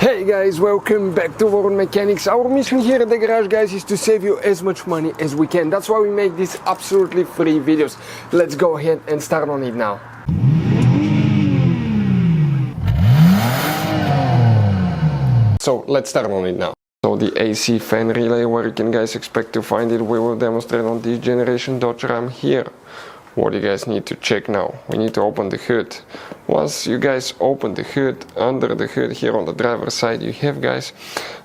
Hey guys, welcome back to World Mechanics. Our mission here at the garage, guys, is to save you as much money as we can. That's why we make these absolutely free videos. Let's go ahead and start on it now. So let's start on it now. So the AC fan relay, where you can guys expect to find it, we will demonstrate on this generation Dodge Ram here. What you guys need to check now, we need to open the hood. Once you guys open the hood, under the hood here on the driver's side you have, guys,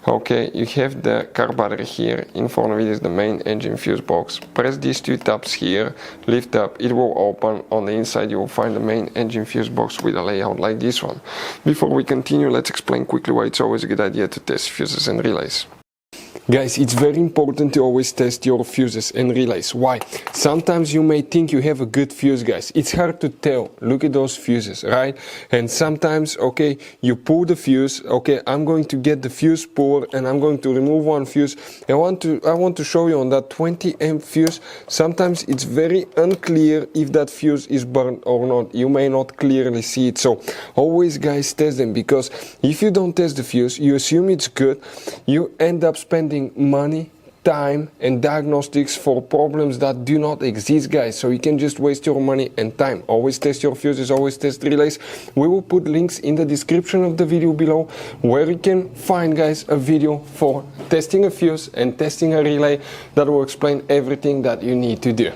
you have the car battery here. In front of it is the main engine fuse box. Press these two tabs here, lift up, it will open. On the inside you will find the main engine fuse box with a layout like this one. Before we continue, let's explain quickly why it's always a good idea to test fuses and relays. Guys, it's very important to always test your fuses and relays. Why? Sometimes you may think you have a good fuse, guys. It's hard to tell. Look at those fuses, right? And sometimes, you pull the fuse. I'm going to get the fuse pulled and I'm going to remove one fuse. I want to show you on that 20 amp fuse. Sometimes it's very unclear if that fuse is burned or not. You may not clearly see it. So always, guys, test them, because if you don't test the fuse, you assume it's good. You end up spending money, time and diagnostics for problems that do not exist, guys. So you can just waste your money and time. Always test your fuses, always test relays. We will put links in the description of the video below where you can find, guys, a video for testing a fuse and testing a relay that will explain everything that you need to do.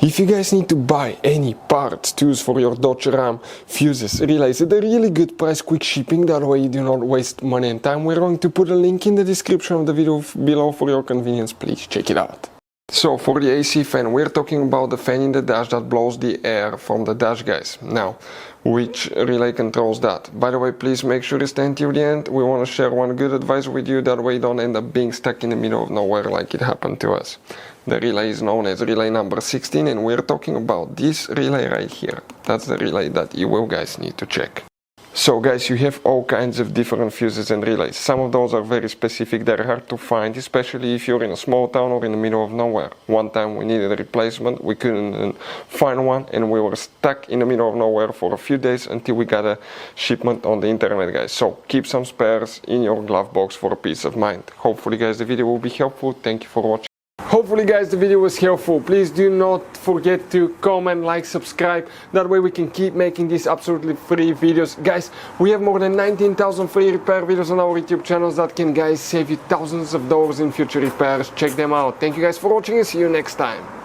If you guys need to buy any parts, tools for your Dodge Ram, fuses, relays at a really good price, quick shipping, that way you do not waste money and time, we're going to put a link in the description of the video below for your convenience. Please check it out. So for the AC fan, we're talking about the fan in the dash that blows the air from the dash, guys. Now, which relay controls that? By the way, please make sure you stay until the end. We want to share one good advice with you, that way you don't end up being stuck in the middle of nowhere like it happened to us. The relay is known as relay number 16 and we're talking about this relay right here. That's the relay that you will, guys, need to check. So guys, you have all kinds of different fuses and relays. Some of those are very specific, they're hard to find, especially if you're in a small town or in the middle of nowhere. One time we needed a replacement, we couldn't find one and we were stuck in the middle of nowhere for a few days until we got a shipment on the internet, guys. So keep some spares in your glove box for peace of mind. Hopefully, guys, the video will be helpful. Thank you for watching. Hopefully, guys, the video was helpful. Please do not forget to comment, like, subscribe. That way we can keep making these absolutely free videos. Guys, we have more than 19,000 free repair videos on our YouTube channels that can, guys, save you thousands of dollars in future repairs. Check them out. Thank you guys for watching and see you next time.